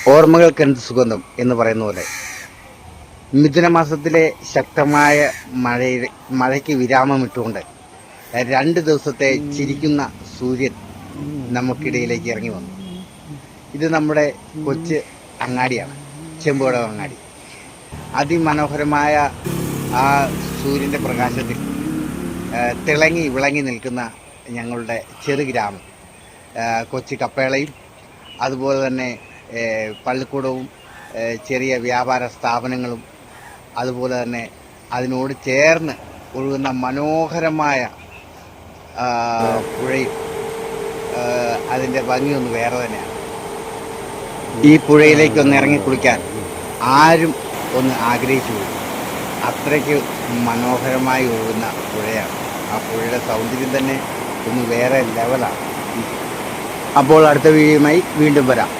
ഓർമ്മകൾക്കെന്ത് സുഗന്ധം എന്ന് പറയുന്ന പോലെ മിഥുനമാസത്തിലെ ശക്തമായ മഴയ്ക്ക് വിരാമമിട്ടുകൊണ്ട് 2 ദിവസത്തെ ചിരിക്കുന്ന സൂര്യൻ നമുക്കിടയിലേക്ക് ഇറങ്ങി വന്നു. ഇത് നമ്മുടെ കൊച്ച് അങ്ങാടിയാണ്, ചെമ്പുകടവ് അങ്ങാടി. അതിമനോഹരമായ ആ സൂര്യൻ്റെ പ്രകാശത്തിൽ തിളങ്ങി വിളങ്ങി നിൽക്കുന്ന ഞങ്ങളുടെ ചെറുഗ്രാമം, കൊച്ചു കപ്പേളയും അതുപോലെ തന്നെ പള്ളിക്കൂടവും ചെറിയ വ്യാപാര സ്ഥാപനങ്ങളും അതുപോലെ തന്നെ അതിനോട് ചേർന്ന് ഒഴുകുന്ന മനോഹരമായ പുഴയും അതിൻ്റെ ഭംഗിയൊന്ന് വേറെ തന്നെയാണ്. ഈ പുഴയിലേക്കൊന്ന് ഇറങ്ങി കുളിക്കാൻ ആരും ഒന്ന് ആഗ്രഹിച്ചു പോകും. അത്രയ്ക്ക് മനോഹരമായി ഒഴുകുന്ന പുഴയാണ്. ആ പുഴയുടെ സൗന്ദര്യം തന്നെ ഒന്ന് വേറെ ലെവലാണ്. അപ്പോൾ അടുത്ത വീഡിയോയുമായി വീണ്ടും വരാം.